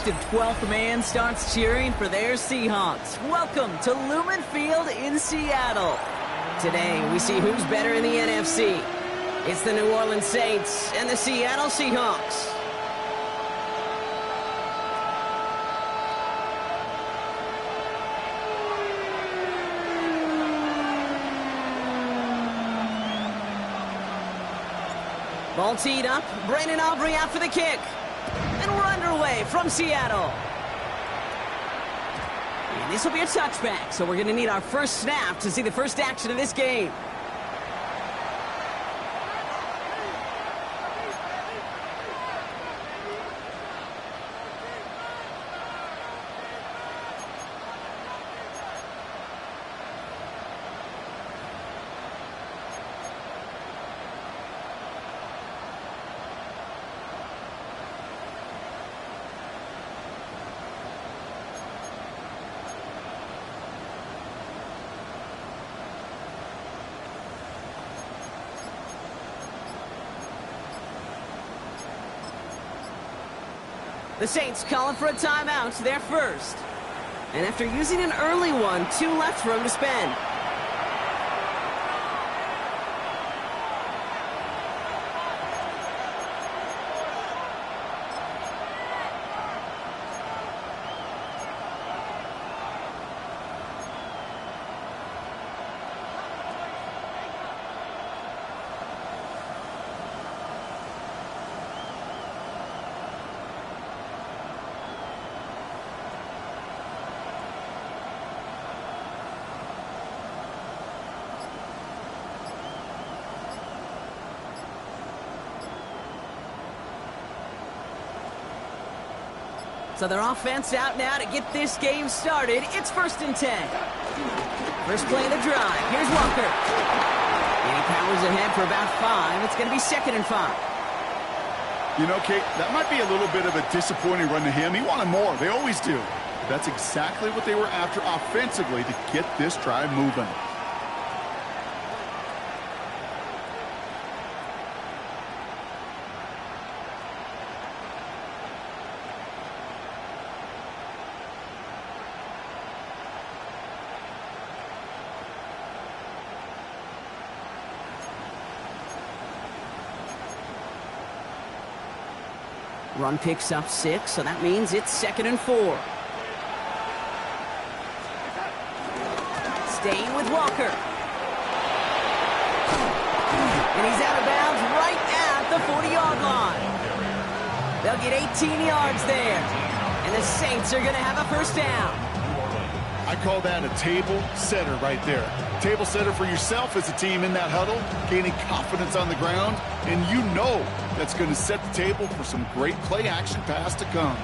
collective 12th man starts cheering for their Seahawks. Welcome to Lumen Field in Seattle. Today, we see who's better in the NFC. It's the New Orleans Saints and the Seattle Seahawks. Ball teed up. Brandon Aubrey out for the kick. And we're underway from Seattle. And this will be a touchback, so we're going to need our first snap to see the first action of this game. The Saints calling for a timeout, their first. And after using an early one, 2 left for him to spend. So their offense out now to get this game started. It's 1st and 10. First play of the drive. Here's Walker. And he powers ahead for about 5. It's going to be 2nd and 5. You know, Kate, that might be a little bit of a disappointing run to him. He wanted more. They always do. That's exactly what they were after offensively to get this drive moving. Run picks up 6, so that means it's 2nd and 4. Staying with Walker. And he's out of bounds right at the 40-yard line. They'll get 18 yards there. And the Saints are going to have a first down. I call that a table setter right there. Table setter for yourself as a team in that huddle, gaining confidence on the ground, and you know that's going to set the table for some great play action pass to come.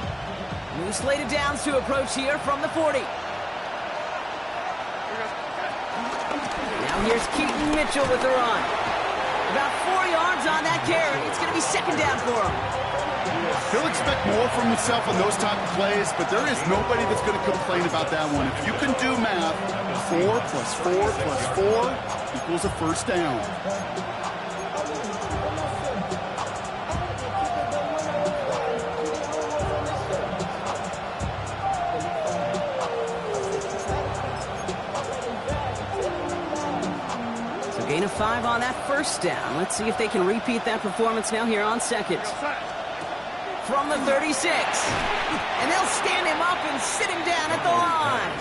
New slated downs to approach here from the 40. Now here's Keaton Mitchell with the run. About 4 yards on that carry. It's going to be 2nd down for him. He'll expect more from himself on those type of plays, but there is nobody that's going to complain about that one. If you can do math, 4 plus 4 plus 4 equals a first down. So gain of 5 on that first down. Let's see if they can repeat that performance now here on 2nd. From the 36. And they'll stand him up and sit him down at the line.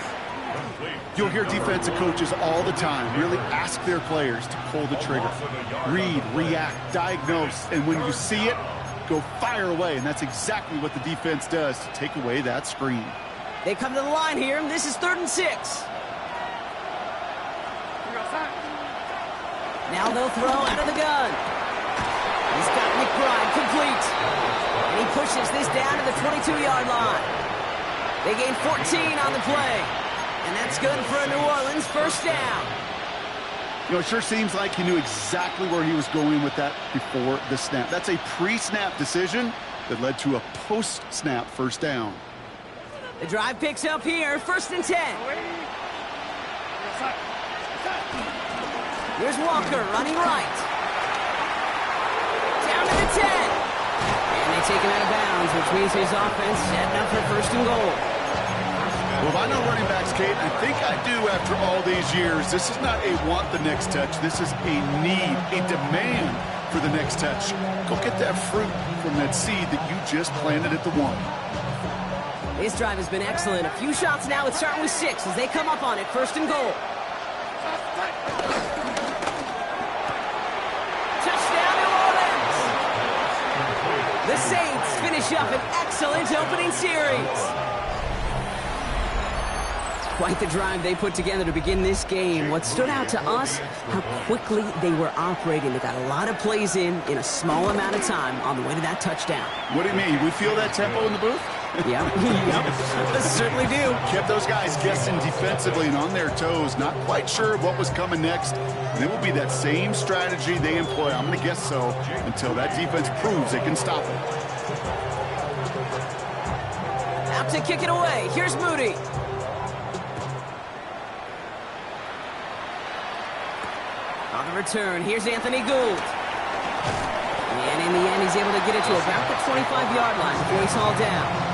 You'll hear defensive coaches all the time really ask their players to pull the trigger. Read, react, diagnose, and when you see it, go fire away. And that's exactly what the defense does to take away that screen. They come to the line here, and this is 3rd and 6. Now they'll throw out of the gun. He's got McBride complete. And he pushes this down to the 22-yard line. They gain 14 on the play. And that's good for a New Orleans first down. You know, it sure seems like he knew exactly where he was going with that before the snap. That's a pre-snap decision that led to a post-snap first down. The drive picks up here, 1st and 10. Here's Walker running right. Down to the 10. And they taken out of bounds, which means his offense setting up for first and goal. Well, if I know running backs, Kate, I think I do after all these years. This is not a want the next touch. This is a need, a demand for the next touch. Go get that fruit from that seed that you just planted at the 1. This drive has been excellent. A few shots now. It's starting with 6 as they come up on it. First and goal. Touchdown, New Orleans! The Saints finish up an excellent opening series. Quite the drive they put together to begin this game. What stood out to us, how quickly they were operating. They got a lot of plays in a small amount of time on the way to that touchdown. What do you mean? We feel that tempo in the booth? Yep, certainly do. Kept those guys guessing defensively and on their toes, not quite sure what was coming next. And it will be that same strategy they employ, I'm going to guess so, until that defense proves they can stop it. Out to kick it away. Here's Moody. On the return, here's Anthony Gould. And in the end, he's able to get it to about the 25-yard line before he's hauled down.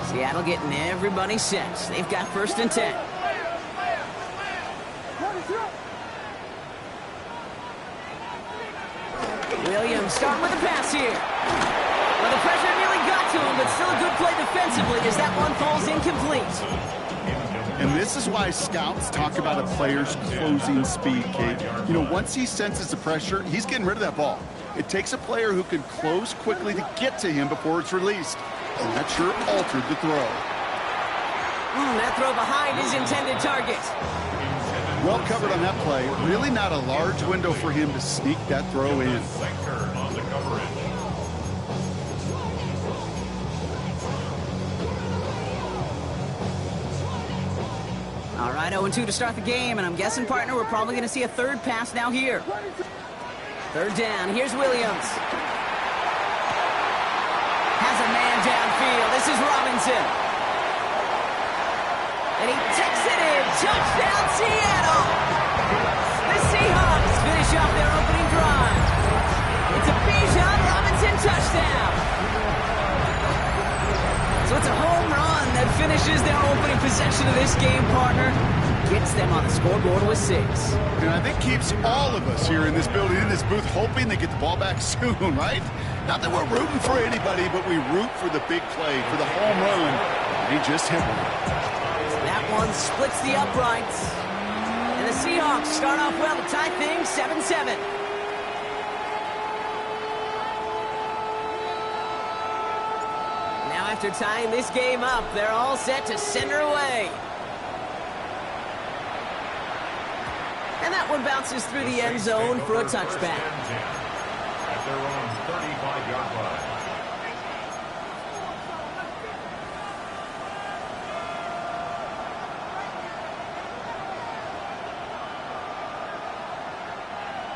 Seattle getting everybody set. They've got first and 10. Williams starting with a pass here. Well, the pressure nearly got to him, but still a good play defensively as that one falls incomplete. And this is why scouts talk about a player's closing speed, Kate. You know, once he senses the pressure, he's getting rid of that ball. It takes a player who can close quickly to get to him before it's released. And that sure altered the throw. That throw behind his intended target. Well covered on that play. Really not a large window for him to sneak that throw in. All right, 0-2 to start the game, and I'm guessing, partner, we're probably going to see a third pass now here. Third down. Here's Williams. Has a man downfield. This is Robinson. And he takes it in. Touchdown, Seattle. The Seahawks finish off their opening drive. It's a Bijan Robinson touchdown. So it's a home run that finishes their opening possession of this game, partner. Gets them on the scoreboard with 6. And I think keeps all of us here in this building, in this booth, hoping they get the ball back soon, right? Not that we're rooting for anybody, but we root for the big play, for the home run. They just hit one. That one splits the uprights. And the Seahawks start off well to tie things 7-7. Now after tying this game up, they're all set to send her away. And that one bounces through the end zone for a touchback. At their own 35-yard line.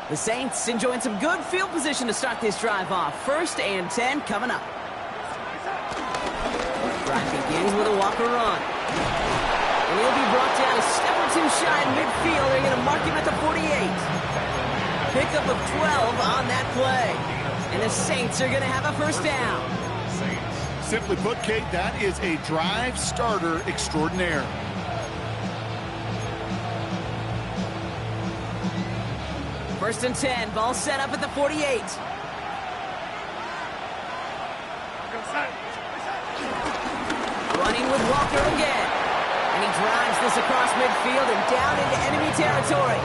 The Saints enjoying some good field position to start this drive off. First and 10 coming up. Drive begins with a Walker run. And he'll be brought down a step or two shy in midfield. They're going to mark him at the 48. Pickup of 12 on that play. And the Saints are going to have a first down. Simply put, Kate, that is a drive starter extraordinaire. First and 10. Ball set up at the 48. Running with Walker again. And he drives this across midfield and down into enemy territory.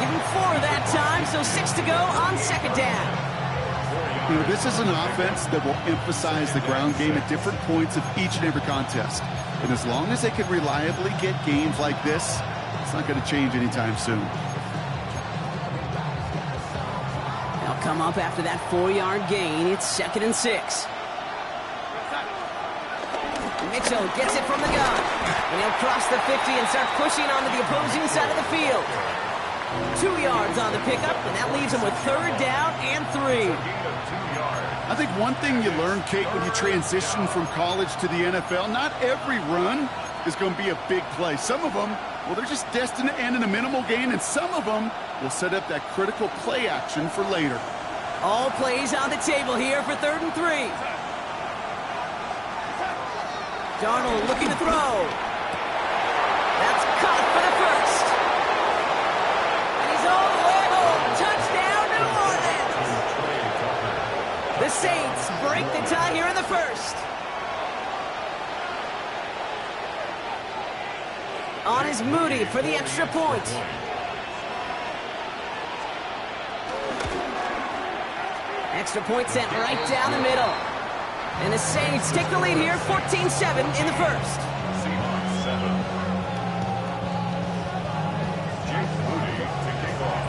Give him 4 that time, so 6 to go on second down. You know, this is an offense that will emphasize the ground game at different points of each and every contest. And as long as they can reliably get games like this, it's not going to change anytime soon. They'll come up after that 4-yard gain. It's second and 6. Mitchell gets it from the gun. And he'll cross the 50 and start pushing onto the opposing side of the field. 2 yards on the pickup, and that leaves him with third down and 3. I think one thing you learn, Kate, when you transition from college to the NFL, not every run is going to be a big play. Some of them well, they're just destined to end in a minimal gain, and some of them will set up that critical play action for later. All plays on the table here for 3rd and 3. Darnold looking to throw. That's caught for the first. And he's all the way home. Touchdown, New Orleans. The Saints break the tie here in the first. On is Moody for the extra point. Extra point sent right down the middle. And the Saints take the lead here, 14-7 in the first. Seahawks 7. Jake Moody to kick off.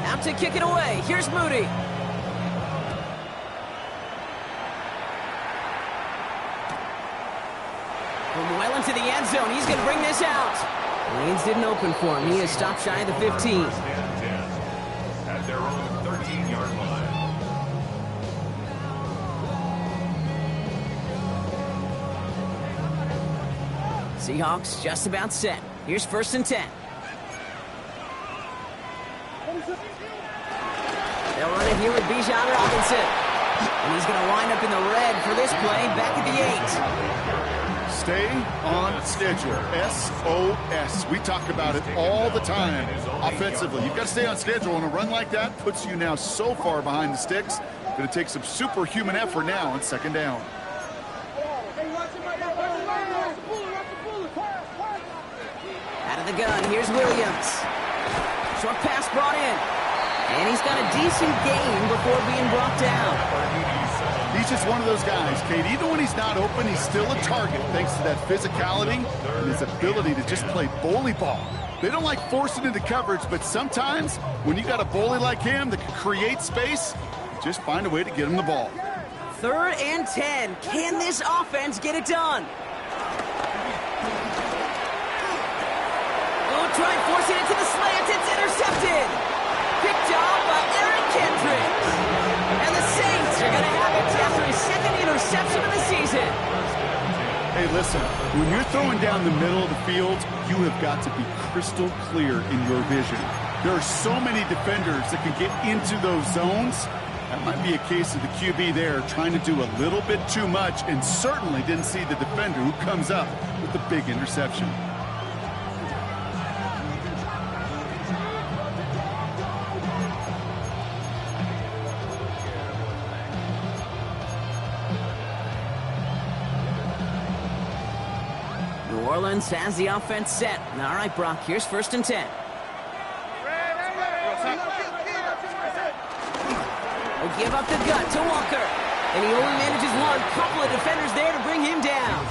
Out to kick it away. Here's Moody. From well into the end zone, he's going to bring this out. Lanes didn't open for him. He is stopped shy of the 15. First and 10 at their own 13-yard line. Seahawks just about set. Here's 1st and 10. They'll run it here with Bijan Robinson. And he's going to wind up in the red for this play back at the 8. Stay on schedule. SOS. We talk about it all the time. Offensively, you've got to stay on schedule, and a run like that puts you now so far behind the sticks. Going to take some superhuman effort now on 2nd down. Out of the gun, here's Williams. Short pass brought in. And he's got a decent gain before being brought down. He's just one of those guys, Kate. Even when he's not open, he's still a target thanks to that physicality and his ability to just play bully ball. They don't like forcing into coverage, but sometimes when you got a bully like him that can create space, just find a way to get him the ball. 3rd and 10. Can this offense get it done? Oh, try forcing it to the slant. It's intercepted. Picked off by Eric Kendricks. And the Saints are going to have it after his 2nd interception of the season. Hey, listen, when you're throwing down the middle of the field, you have got to be crystal clear in your vision. There are so many defenders that can get into those zones. That might be a case of the QB there trying to do a little bit too much and certainly didn't see the defender who comes up with the big interception. New Orleans has the offense set. All right, Brock, here's 1st and 10. Will give up the gut to Walker. And he only manages one. Couple of defenders there to bring him down.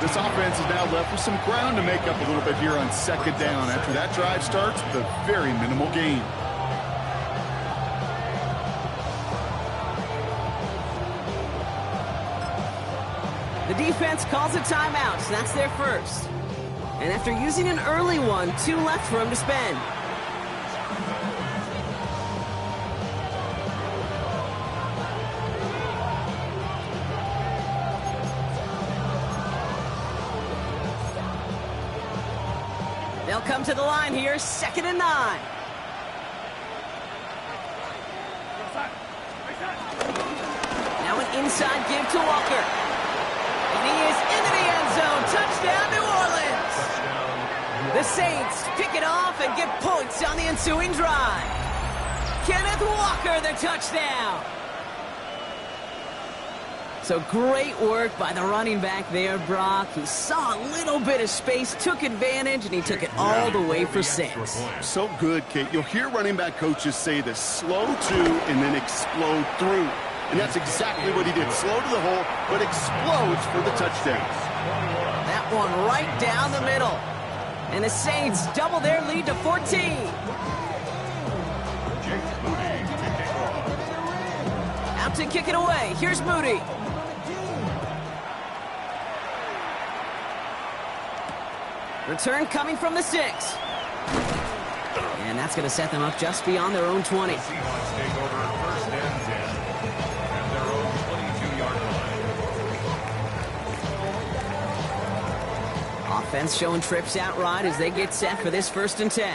This offense is now left with some ground to make up a little bit here on 2nd down after that drive starts with a very minimal gain. The defense calls a timeout, so that's their first. And after using an early one, 2 left for him to spend. They'll come to the line here, 2nd and 9. Now an inside give to Walker. And he is into the end zone. Touchdown, New Orleans. The Saints pick it off and get points on the ensuing drive. Kenneth Walker, the touchdown. So great work by the running back there, Brock. He saw a little bit of space, took advantage, and he took it all the way for 6. So good, Kate. You'll hear running back coaches say this: slow to and then explode through. And that's exactly what he did. Slow to the hole, but explodes for the touchdown. That one right down the middle. And the Saints double their lead to 14. Jake Moody to kick off. Out to kick it away. Here's Moody. Return coming from the 6. And that's going to set them up just beyond their own 20. Seahawks take over 1st and 10 at their own 22-yard line. Defense showing trips out right as they get set for this 1st and 10.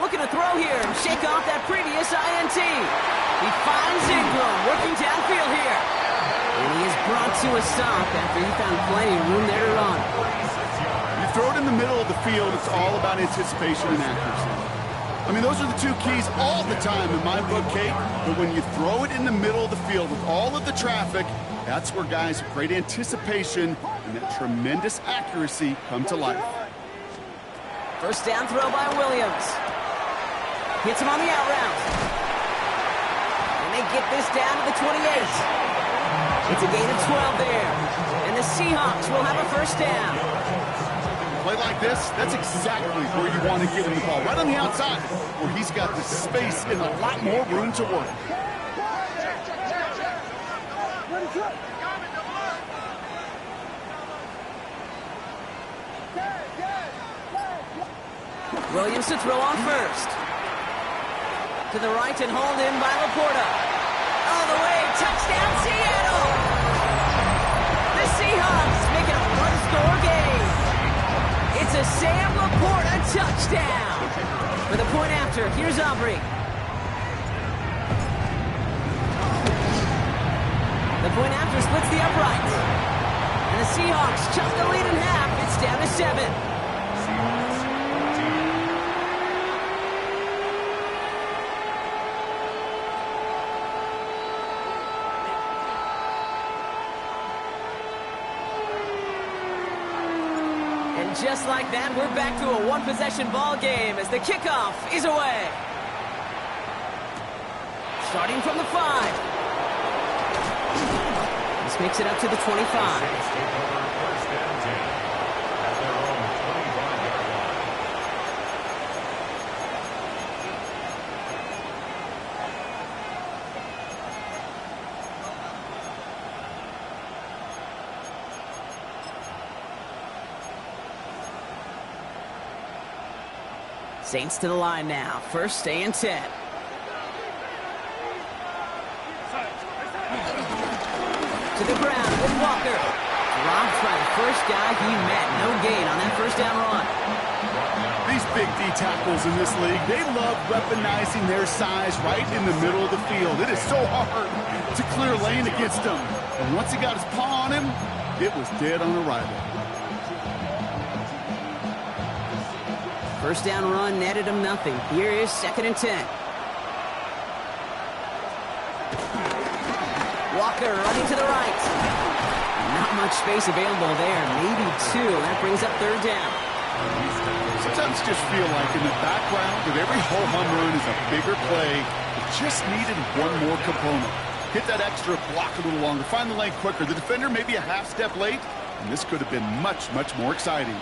Looking to throw here and shake off that previous INT. He finds Ingram working downfield here. And he is brought to a stop after he found plenty of room there to run. You throw it in the middle of the field, it's all about anticipation and accuracy. I mean, those are the two keys all the time in my book, Kate. But when you throw it in the middle of the field with all of the traffic, that's where guys with great anticipation and that tremendous accuracy come to life. 1st down throw by Williams. Hits him on the out route. And they get this down to the 28. It's a gain of 12 there. And the Seahawks will have a 1st down. Play like this, that's exactly where you want to give him the ball. Right on the outside, where he's got the space and a lot more room to work. Williams to throw on 1st. To the right and hauled in by Laporta. All the way, touchdown Seattle! The Seahawks make it a 1-score game. It's a Sam Laporta touchdown. For the point after, here's Aubrey. The point after splits the uprights. And the Seahawks chop the lead in half. It's down to 7. Just like that, we're back to a 1-possession ball game as the kickoff is away. Starting from the 5. This makes it up to the 25. Saints to the line now. 1st and 10. To the ground with Walker. Dropped by the first guy he met. No gain on that 1st down run. These big D tackles in this league, they love weaponizing their size right in the middle of the field. It is so hard to clear lane against them. And once he got his paw on him, it was dead on arrival. 1st down run netted him nothing. Here is 2nd and 10. Walker running to the right. Not much space available there. Maybe 2. That brings up 3rd down. Sometimes just feel like in the background of every ho-hum run is a bigger play. It just needed one more component. Hit that extra block a little longer. Find the lane quicker. The defender may be a half step late, and this could have been much, much more exciting.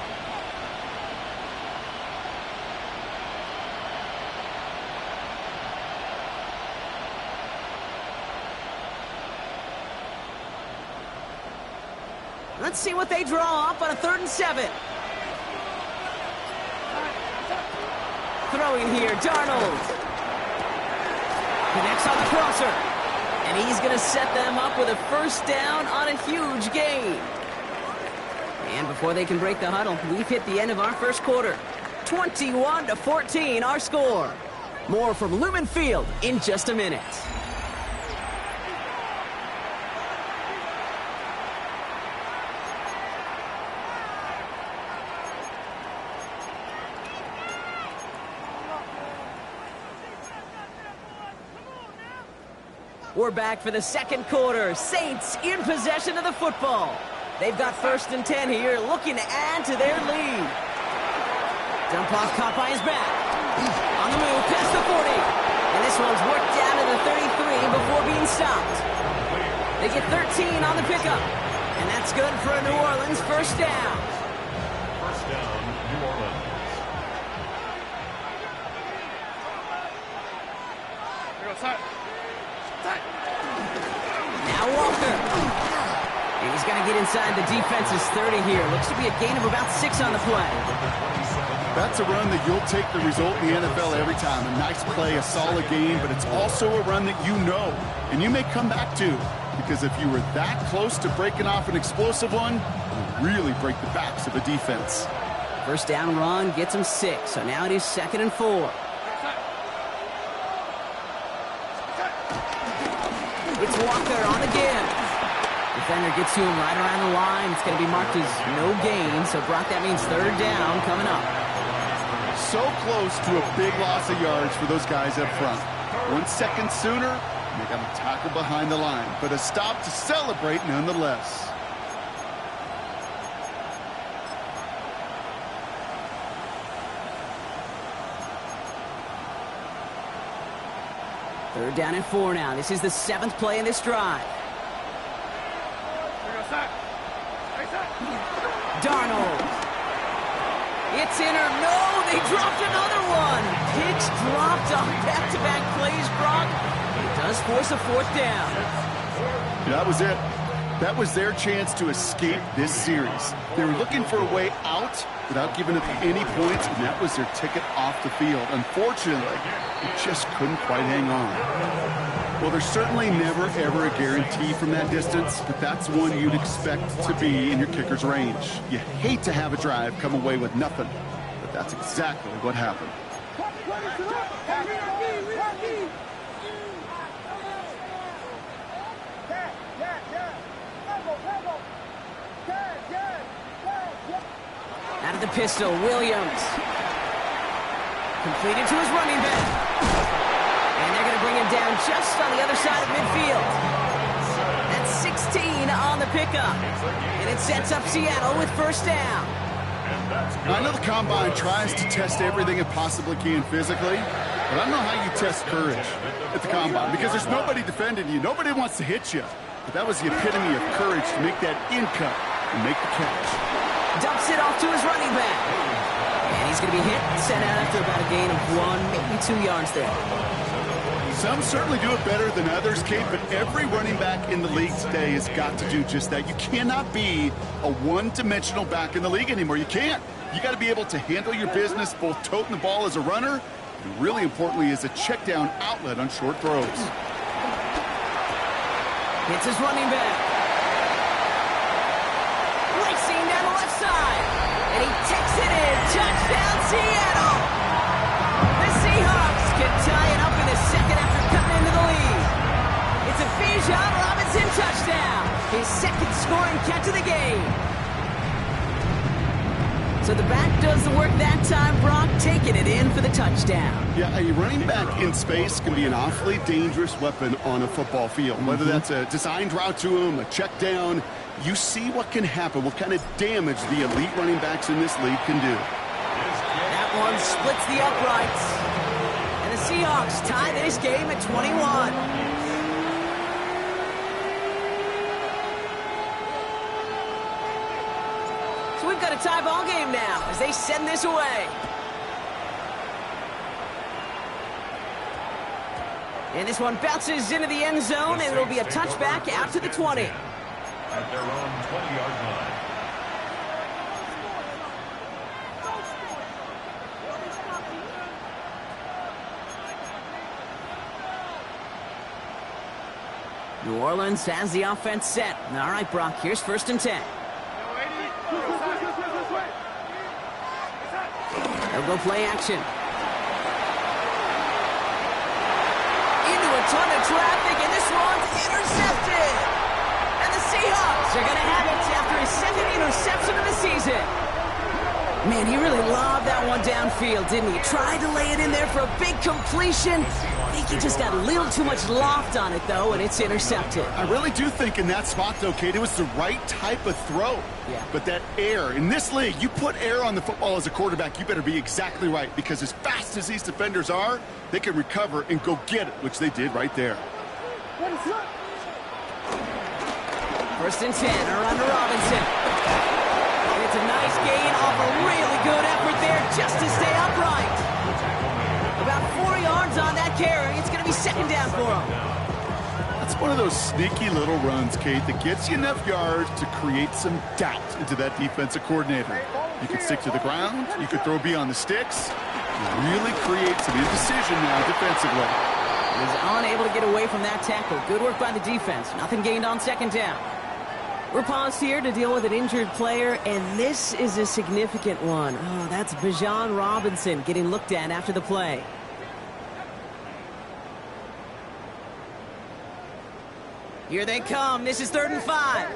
Let's see what they draw up on a 3rd and 7. Throwing here, Darnold. Connects on the crosser. And he's going to set them up with a 1st down on a huge gain. And before they can break the huddle, we've hit the end of our 1st quarter. 21-14, our score. More from Lumen Field in just a minute. We're back for the 2nd quarter. Saints in possession of the football. They've got 1st and 10 here, looking to add to their lead. Dump off caught by his back. On the move, past the 40. And this one's worked down to the 33 before being stopped. They get 13 on the pickup. And that's good for a New Orleans 1st down. 1st down, New Orleans. Here goes, side. Now Walker. And he's got going to get inside the defense's 30 here. Looks to be a gain of about 6 on the play. That's a run that you'll take the result in the NFL every time. A nice play, a solid game, but it's also a run that you know, and you may come back to, because if you were that close to breaking off an explosive one, it will really break the backs of a defense. First down run gets him 6, so now it is 2nd and 4. It's Walker on the give. Defender gets to him right around the line. It's going to be marked as no gain, so Brock, that means 3rd down coming up. So close to a big loss of yards for those guys up front. 1 second sooner, and they got a tackle behind the line, but a stop to celebrate nonetheless. Third down and 4 now. This is the 7th play in this drive. Darnold. It's in or no, they dropped another one. Picks dropped on back-to-back plays, Brock. It does force a 4th down. That was it. That was their chance to escape this series. They were looking for a way out without giving up any points, and that was their ticket off the field. Unfortunately, they just couldn't quite hang on. Well, there's certainly never, ever a guarantee from that distance, but that's one you'd expect to be in your kicker's range. You hate to have a drive come away with nothing, but that's exactly what happened. Out of the pistol, Williams. Completed to his running back. And they're going to bring him down just on the other side of midfield. That's 16 on the pickup. And it sets up Seattle with 1st down. Now, I know the Combine tries to test everything it possibly can physically, but I don't know how you test courage at the Combine, because there's nobody defending you. Nobody wants to hit you. But that was the epitome of courage to make that in cut and make the catch. Dumps it off to his running back. And he's going to be hit and sent out after about a gain of 1, maybe 2 yards there. Some certainly do it better than others, Kate, but every running back in the league today has got to do just that. You cannot be a one-dimensional back in the league anymore. You can't. You got to be able to handle your business, both toting the ball as a runner, and really importantly, as a check-down outlet on short throws. Hits his running back. Racing down the left side. And he takes it in. Touchdown, Seattle. The Seahawks can tie it up in the 2nd after cutting into the lead. It's a Bijan Robinson touchdown. His 2nd scoring catch of the game. So the back does the work that time, Brock, taking it in for the touchdown. Yeah, a running back in space can be an awfully dangerous weapon on a football field. Whether that's a designed route to him, a check down, you see what can happen, what kind of damage the elite running backs in this league can do. That one splits the uprights. And the Seahawks tie this game at 21. We've got a tie ball game now as they send this away. And this one bounces into the end zone, and it'll be a touchback out to the 20. At their own 20-yard line. New Orleans has the offense set. All right, Brock, here's 1st and 10. They'll go play action. Into a ton of traffic, and this one's intercepted. And the Seahawks are going to have it after his 2nd interception of the season. Man, he really lobbed that one downfield, didn't he? Tried to lay it in there for a big completion. I think he just got a little too much loft on it, though, and it's intercepted. I really do think in that spot, though, Kate, it was the right type of throw. Yeah. But that air, in this league, you put air on the football as a quarterback, you better be exactly right, because as fast as these defenders are, they can recover and go get it, which they did right there. 1st and 10, around to Robinson. And it's a nice gain off a really good effort there just to stay upright. About 4 yards on that carry. It's going to be 2nd down for him. That's one of those sneaky little runs, Kate, that gets you enough yards to create some doubt into that defensive coordinator. You can stick to the ground. You can throw beyond the sticks. Really create some indecision now defensively. He's unable to get away from that tackle. Good work by the defense. Nothing gained on second down. We're paused here to deal with an injured player, and this is a significant one. Oh, that's Bijan Robinson getting looked at after the play. Here they come. This is 3rd and 5.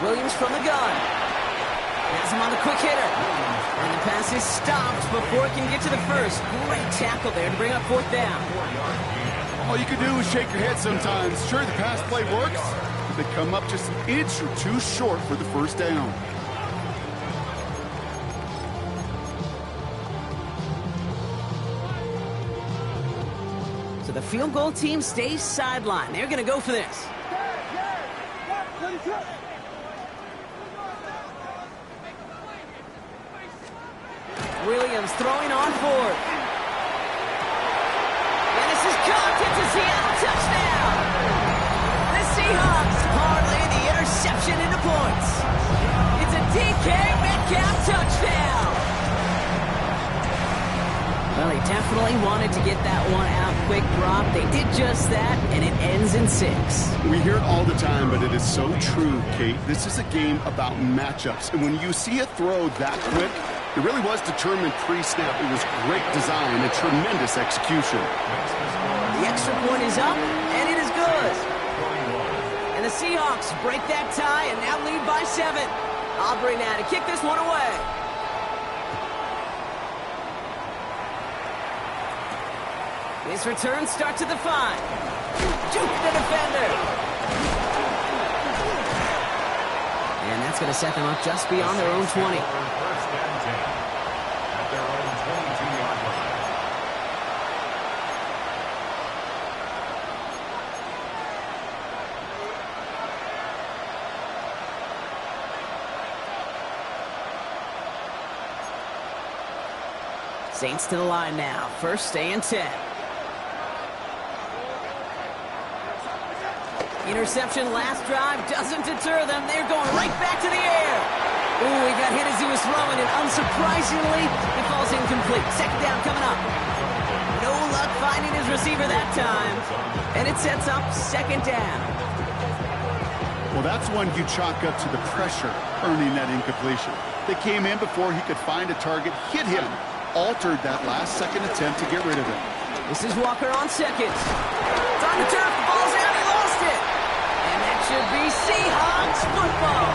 Williams from the gun. Has him on the quick hitter. And the pass is stopped before it can get to the first. Great tackle there to bring up 4th down. All you can do is shake your head sometimes. Sure, the pass play works, but they come up just an inch or two short for the 1st down. So the field goal team stays sidelined. They're going to go for this. Williams throwing on 4th. And this is caught. It's a Seattle touchdown. The Seahawks parlay the interception into points. It's a DK Metcalf touchdown. Well, he definitely wanted to get that one out quick, Brock. They did just that, and it ends in 6. We hear it all the time, but it is so true, Kate. This is a game about matchups. And when you see a throw that quick, it really was determined pre-snap. It was great design and tremendous execution. The extra point is up, and it is good. And the Seahawks break that tie and now lead by 7. Aubrey now to kick this one away. This return starts at the 5. Juke the defender. And that's going to set them up just beyond their own 20. Saints to the line now. 1st and 10. Interception last drive doesn't deter them. They're going right back to the air. Ooh, he got hit as he was throwing, and unsurprisingly, it falls incomplete. 2nd down coming up. No luck finding his receiver that time. And it sets up 2nd down. Well, that's one you chalk up to the pressure earning that incompletion. They came in before he could find a target, hit him, altered that last-second attempt to get rid of him. This is Walker on 2nd. It's on the turf. The ball's out. He lost it. And that should be Seahawks football.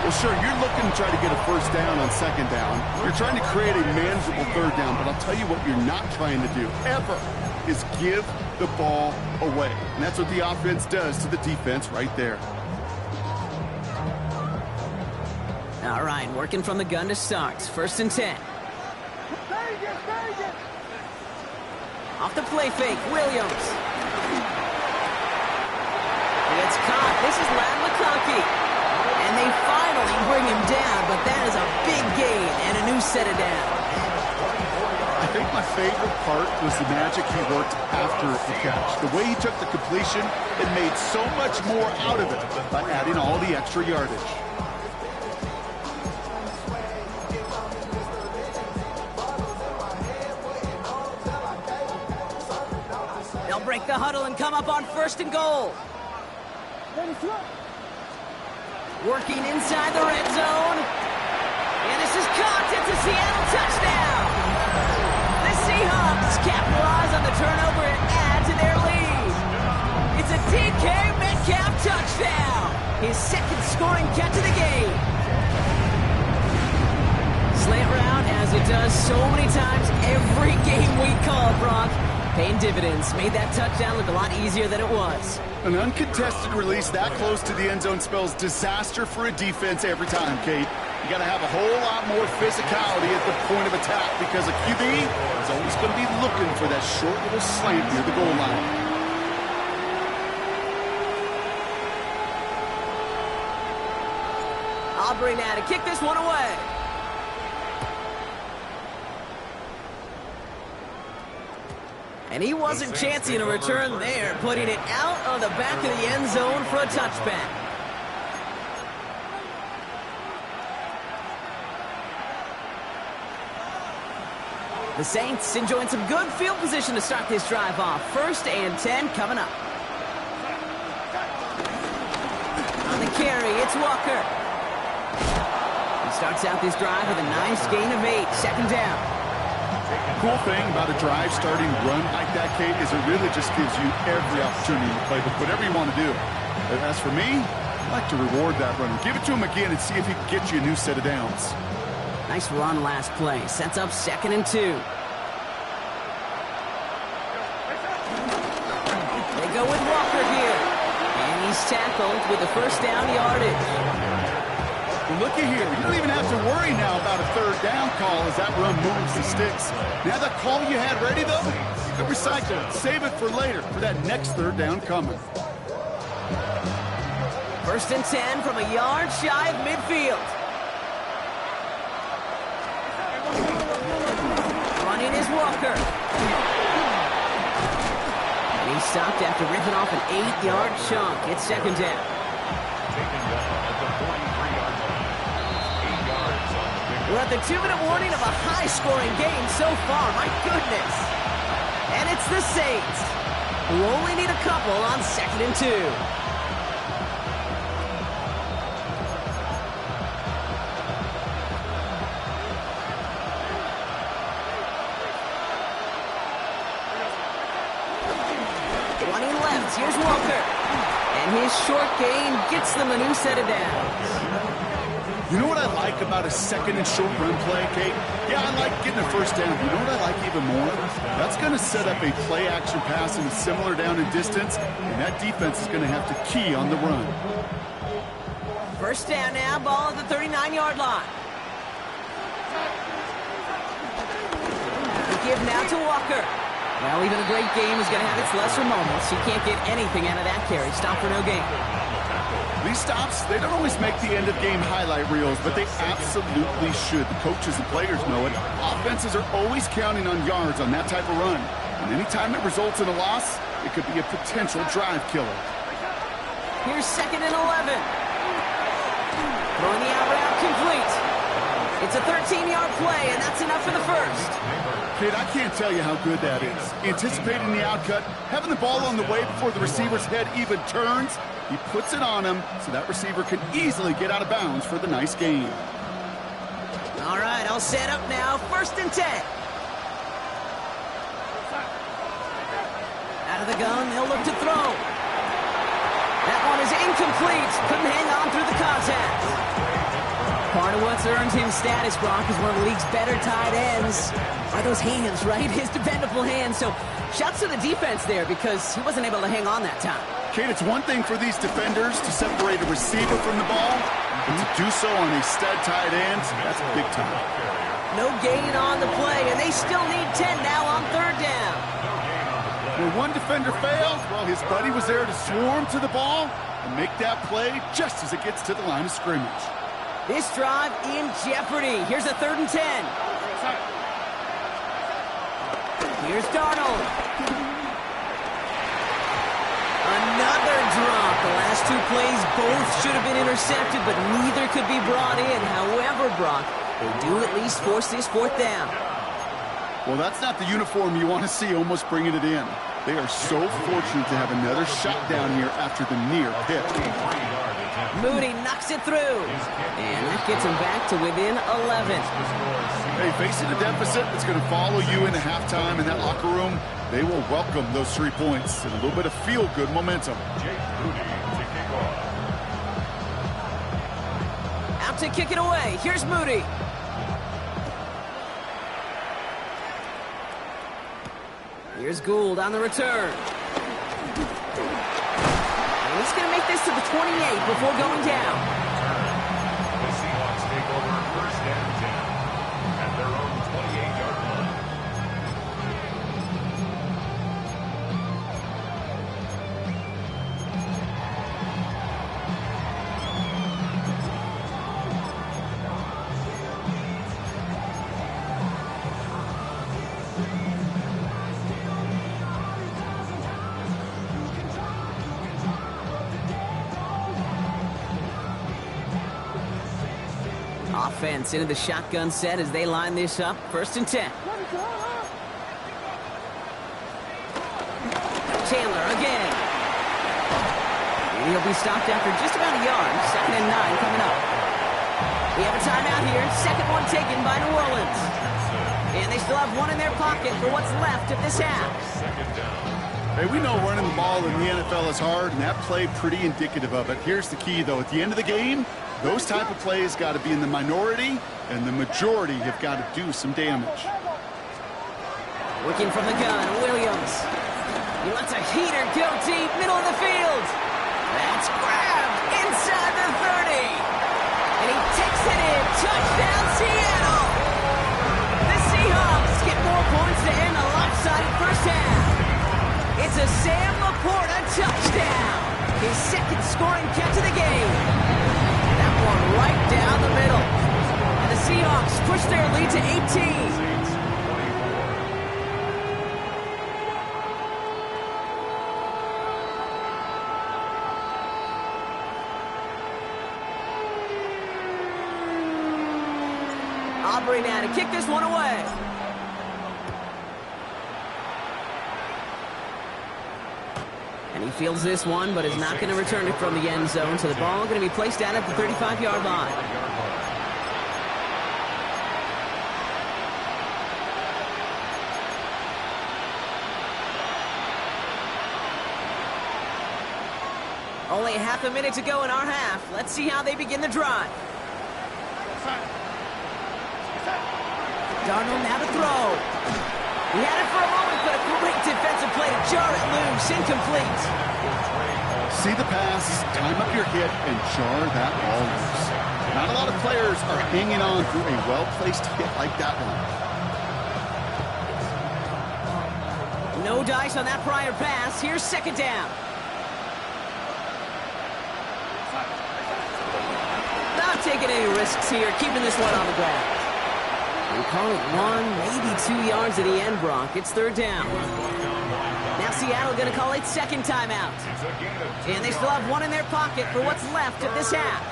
Well, sure, you're looking to try to get a 1st down on 2nd down. You're trying to create a manageable 3rd down, but I'll tell you what you're not trying to do, ever, is give the ball away. And that's what the offense does to the defense right there. All right, working from the gun to start. 1st and 10. Off the play fake, Williams. It's caught. This is Ladd McConkey. And they finally bring him down, but that is a big gain and a new set of downs. I think my favorite part was the magic he worked after the catch. The way he took the completion and made so much more out of it by adding all the extra yardage. They'll break the huddle and come up on 1st and goal. Working inside the red zone. And this is caught. It's a Seattle touchdown. The Seahawks capitalize on the turnover and add to their lead. It's a DK Metcalf touchdown. His 2nd scoring catch of the game. Slant route, as it does so many times every game we call, Brock. Paying dividends. Made that touchdown look a lot easier than it was. An uncontested release that close to the end zone spells disaster for a defense every time, Kate. You got to have a whole lot more physicality at the point of attack because a QB is always going to be looking for that short little slant near the goal line. Aubrey now to kick this one away. And he wasn't chancing a return there, putting it out of the back of the end zone for a touchback. The Saints enjoying some good field position to start this drive off. 1st and 10 coming up. On the carry, it's Walker. He starts out this drive with a nice gain of 8. 2nd down. Cool thing about a drive starting run like that, Kate, is it really just gives you every opportunity to play with whatever you want to do. As for me, I like to reward that runner. Give it to him again and see if he can get you a new set of downs. Nice run last play. Sets up 2nd and 2. They go with Walker here. And he's tackled with the 1st down yardage. Well, looky here. You don't even have to worry now about a 3rd down call as that run moves the sticks. Now that call you had ready, though, you can recycle it. Save it for later for that next 3rd down coming. 1st and 10 from a yard shy of midfield. Running is Walker. And he stopped after ripping off an 8-yard chunk. It's 2nd down. Taken down at the 43-yard line. 8 yards on the big. We're at the 2-minute warning of a high-scoring game so far. My goodness. And it's the Saints, who only need a couple on 2nd and 2. Here's Walker. And his short gain gets them a new set of downs. You know what I like about a 2nd and short run play, Kate? Yeah, I like getting a 1st down. You know what I like even more? That's going to set up a play-action pass in a similar down and distance, and that defense is going to have to key on the run. 1st down now, ball at the 39-yard line. The give now to Walker. Well, even a great game is going to have its lesser moments. He can't get anything out of that carry. Stop for no gain. These stops, they don't always make the end-of-game highlight reels, but they absolutely should. The coaches and players know it. Offenses are always counting on yards on that type of run. And anytime it results in a loss, it could be a potential drive killer. Here's 2nd and 11. Throwing the out route complete. It's a 13-yard play, and that's enough for the 1st. Kid, I can't tell you how good that is. Anticipating the outcut, having the ball on the way before the receiver's head even turns, he puts it on him so that receiver can easily get out of bounds for the nice gain. All right, I'll set up now. 1st and 10. Out of the gun, they'll look to throw. That one is incomplete. Couldn't hang on through the contact. Part of what's earned him status, Brock, is one of the league's better tight ends. Are those hands, right? His dependable hands. So, shouts to the defense there because he wasn't able to hang on that time. Kate, it's one thing for these defenders to separate a receiver from the ball, but to do so on a stud tight end, that's big time. No gain on the play, and they still need 10 now on 3rd down. Where one defender failed, well, his buddy was there to swarm to the ball and make that play just as it gets to the line of scrimmage. This drive in jeopardy. Here's a 3rd and 10. Here's Darnold. Another drop. The last 2 plays both should have been intercepted, but neither could be brought in. However, Brock, they do at least force this 4th down. Well, that's not the uniform you want to see almost bringing it in. They are so fortunate to have another shot down here after the near pick. Moody knocks it through. And that gets him back to within 11. Hey, facing a deficit that's going to follow you into halftime in that locker room, they will welcome those 3 points and a little bit of feel-good momentum. Out to kick it away. Here's Moody. Here's Gould on the return. And he's going to make this to the 28 before going down. The Seahawks take over 1st and 10 at their own 28-yard line. offense into the shotgun set as they line this up. 1st and 10. Taylor again. And he'll be stopped after just about a yard. 2nd and 9 coming up. We have a timeout here. 2nd one taken by New Orleans. And they still have one in their pocket for what's left of this half. Hey, we know running the ball in the NFL is hard, and that play pretty indicative of it. Here's the key, though. At the end of the game, those type of plays got to be in the minority, and the majority have got to do some damage. Working from the gun, Williams. He lets a heater go deep, middle of the field. That's grabbed inside the 30. And he takes it in. Touchdown, Seattle. The Seahawks get more points to end the lopsided first half. It's a Sam Laporta touchdown. His 2nd scoring catch of the game. That one right down the middle. And the Seahawks push their lead to 18. Aubrey now to kick this one away. And he fields this one, but is not going to return it from the end zone. So the ball going to be placed down at the 35-yard line. Only half a minute to go in our half. Let's see how they begin the drive. Darnold now to throw. He had it for a moment, but a great defensive play to jar it loose. Incomplete. See the pass, time up your hit, and jar that ball loose. Not a lot of players are hanging on through a well-placed hit like that one. No dice on that prior pass. Here's 2nd down. Not taking any risks here, keeping this one on the ground. We call it 1, maybe 2 yards at the end, Brock. It's 3rd down. Now Seattle going to call it 2nd timeout. And they still have one in their pocket for what's left of this half.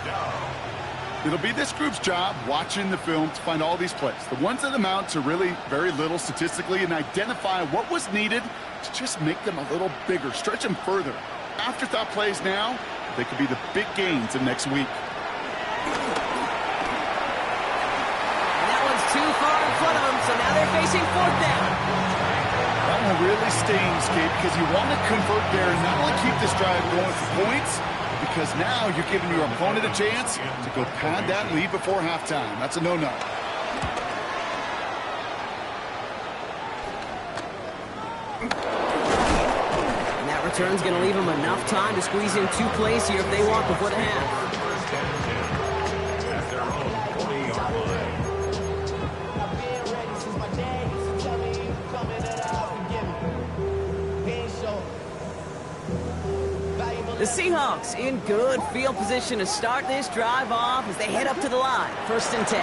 It'll be this group's job watching the film to find all these plays. The ones that amount to really very little statistically and identify what was needed to just make them a little bigger, stretch them further. Afterthought plays now, they could be the big gains of next week. Too far in front of them, so now they're facing 4th down. That one really stings, Kate, because you want to convert there and not only keep this drive going for points, because now you're giving your opponent a chance to go pad that lead before halftime. That's a no-no. And that return's going to leave them enough time to squeeze in 2 plays here if they want before the half. The Seahawks in good field position to start this drive off as they head up to the line. 1st and 10.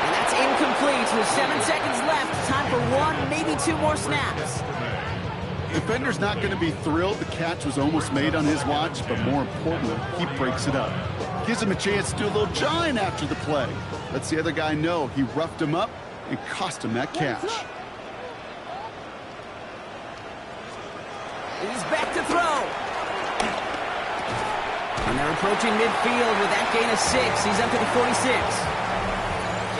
And that's incomplete with 7 seconds left. Time for 1, maybe 2 more snaps. Defender's not going to be thrilled the catch was almost made on his watch, but more importantly, he breaks it up. Gives him a chance to do a little jawing after the play. Lets the other guy know he roughed him up and cost him that catch. He's back to throw. And they're approaching midfield with that gain of 6. He's up to the 46.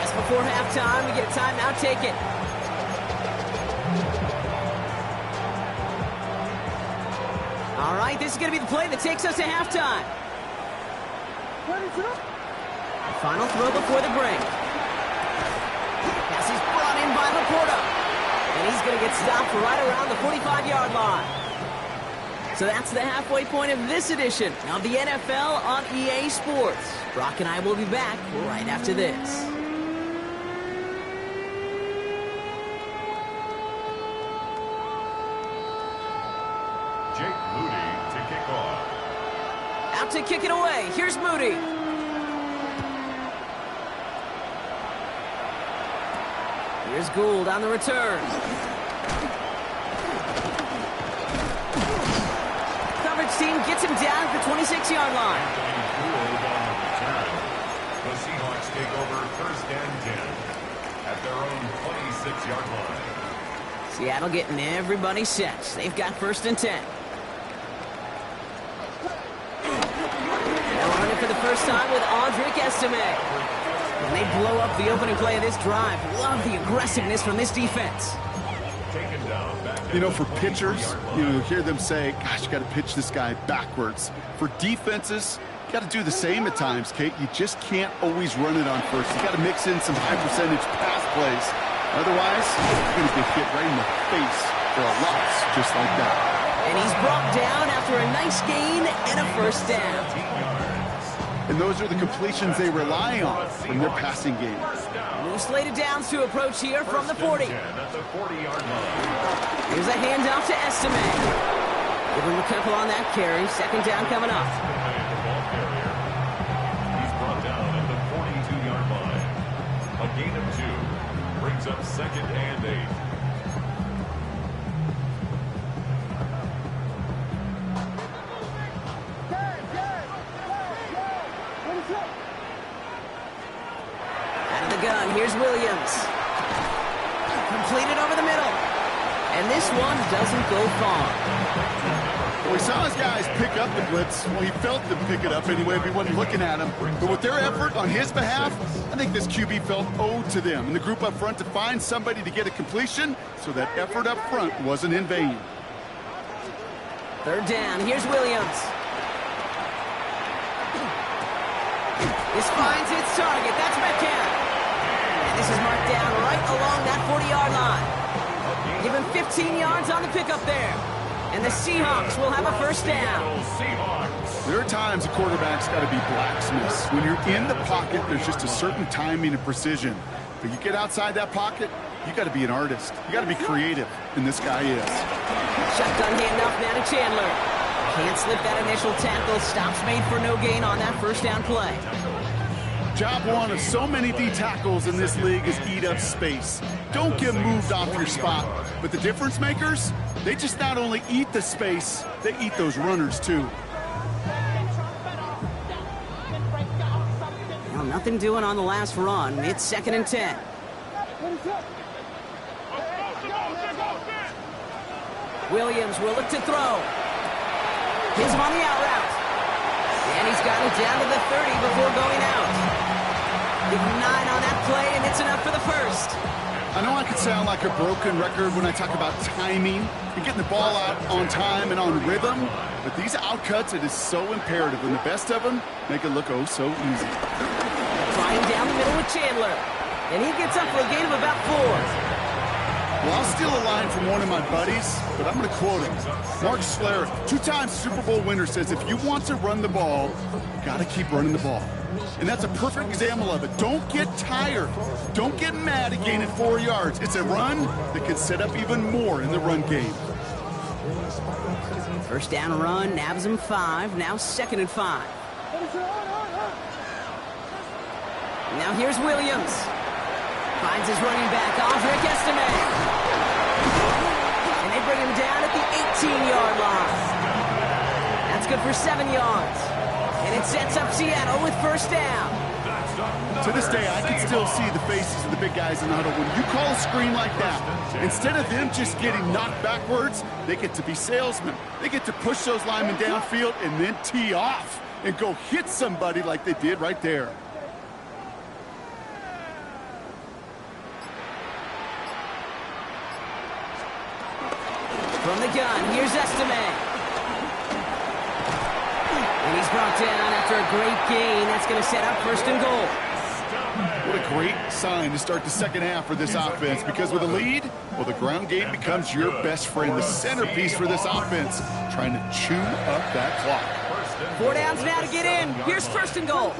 Just before halftime, we get a timeout. Take it. All right, this is going to be the play that takes us to halftime. Final throw before the break. Pass is brought in by Laporta. And he's going to get stopped right around the 45-yard line. So that's the halfway point of this edition of the NFL on EA Sports. Brock and I will be back right after this. Jake Moody to kick off. Out to kick it away. Here's Moody. Here's Gould on the return. Coverage team gets him down at the 26-yard line. ruled on the return. The Seahawks take over first and 10 at their own 26-yard line. Seattle getting everybody set. They've got first and 10. They'll run it for the first time with Audric Estime. And they blow up the opening play of this drive. Love the aggressiveness from this defense. Taken down back You know, for pitchers, you hear them say, gosh, you got to pitch this guy backwards. For defenses, you got to do the same at times, Kate. You just can't always run it on first. You got to mix in some high-percentage pass plays. Otherwise, you're going to get hit right in the face for a loss just like that. And he's brought down after a nice gain and a first down. And those are the completions they rely on from their passing game. New slated downs to approach here from the 40. at the 40-yard line. Here's a handoff to Estime. Give him a couple on that carry. Second down coming up. The ball carrier. He's brought down at the 42-yard line. A gain of 2 brings up second and 8. Gun. Here's Williams. Completed over the middle. And this one doesn't go far. Well, we saw his guys pick up the blitz. Well, he felt them pick it up anyway if he wasn't looking at him. But with their effort on his behalf, I think this QB felt owed to them and the group up front to find somebody to get a completion so that effort up front wasn't in vain. Third down. Here's Williams. This finds its target. That's Metcalf. This is marked down right along that 40-yard line. Give him 15 yards on the pickup there. And the Seahawks will have a first down. There are times a quarterback's got to be blacksmiths. When you're in the pocket, there's just a certain timing and precision. But you get outside that pocket, you got to be an artist. You got to be creative, and this guy is. Shotgun handoff now to Chandler. Can't slip that initial tackle. Stops made for no gain on that first down play. Job one of so many D tackles in this league is eat up space. Don't get moved off your spot. But the difference makers, they just not only eat the space, they eat those runners too. Well, nothing doing on the last run. It's second and 10. Williams will look to throw. He's on the out route. And he's got it down to the 30 before going out. Give him 9 on that play, and it's enough for the first. I know I could sound like a broken record when I talk about timing and getting the ball out on time and on rhythm, but these outcuts, it is so imperative, and the best of them make it look oh so easy. Trying down the middle with Chandler, and he gets up for a gain of about 4. Well, I'll steal a line from one of my buddies, but I'm going to quote him. Mark Schlereth, 2-time Super Bowl winner, says if you want to run the ball, you got to keep running the ball. And that's a perfect example of it. Don't get tired. Don't get mad at gaining 4 yards. It's a run that can set up even more in the run game. First down run, nabs him 5. Now second and 5. Now here's Williams. Finds his running back, Audric Estime. And they bring him down at the 18-yard line. That's good for 7 yards. And it sets up Seattle with first down. To this day, I can still see the faces of the big guys in the huddle. When you call a screen like that, instead of them just getting knocked backwards, they get to be salesmen. They get to push those linemen downfield and then tee off and go hit somebody like they did right there. From the gun, here's Estime. And he's brought down after a great gain. That's going to set up first and goal. What a great sign to start the second half for this offense, because with a lead, well, the ground game becomes your best friend, the centerpiece for this offense, trying to chew up that clock. 4 downs now to get in. Here's first and goal.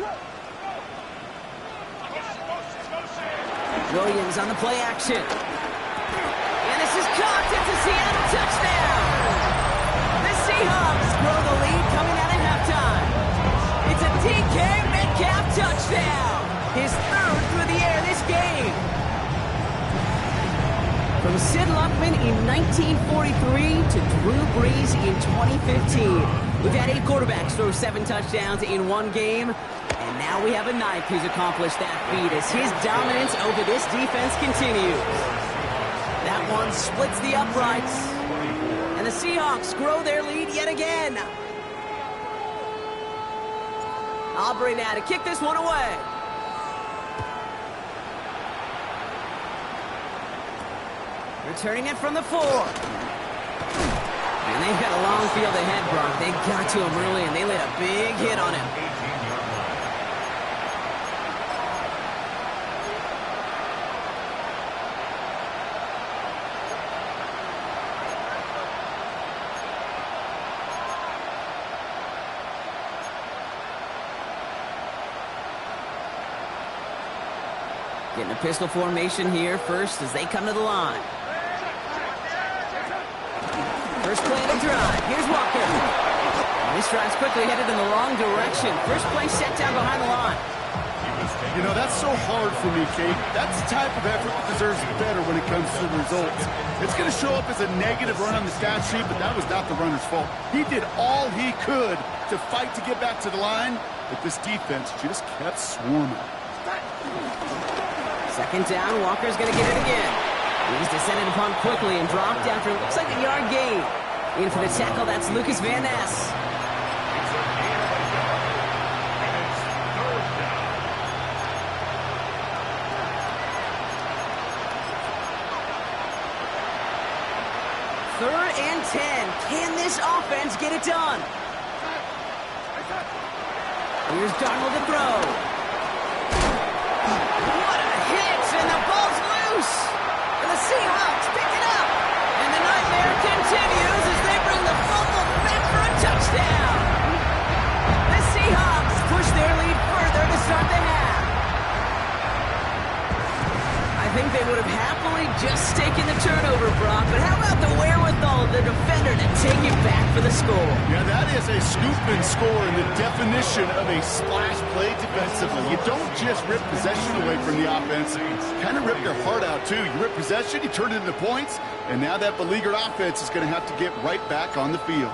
Williams on the play action. And this is caught. It's a Seattle touchdown. The Seahawks grow the lead coming out at halftime. It's a DK Metcalf touchdown. His third through the air this game. From Sid Luck Rodman in 1943 to Drew Brees in 2015. We've had 8 quarterbacks throw 7 touchdowns in one game, and now we have a 9th who's accomplished that feat as his dominance over this defense continues. That one splits the uprights, and the Seahawks grow their lead yet again. Aubrey now to kick this one away. Returning it from the 4. And they've got a long field ahead, Brock. They got to him early, and they laid a big hit on him. Getting a pistol formation here first as they come to the line. First play of the drive. Here's Walker. And this drive's quickly headed in the wrong direction. First play set down behind the line. You know, that's so hard for me, Kate. That's the type of effort that deserves better when it comes to the results. It's going to show up as a negative run on the stat sheet, but that was not the runner's fault. He did all he could to fight to get back to the line, but this defense just kept swarming. Second down, Walker's going to get it again. He's descended upon quickly and dropped after looks like a yard gain. In for the tackle, that's Lucas Van Ness. Third and 10. Can this offense get it done? Here's Darnold to throw. What a hit, and the ball's loose. And the Seahawks pick it up. And the nightmare continues as they bring the fumble back for a touchdown. The Seahawks push their lead further to start the half. I think they would have happily just taken the turnover, Brock, but how about the wherewithal of the defender to take it back for the score? Yeah, that is a scoop and score in the definition of a splash play defensively. You don't just rip possession away from the offense, you kind of rip their heart out too. You rip possession, you turn it into points, and now that beleaguered offense is going to have to get right back on the field.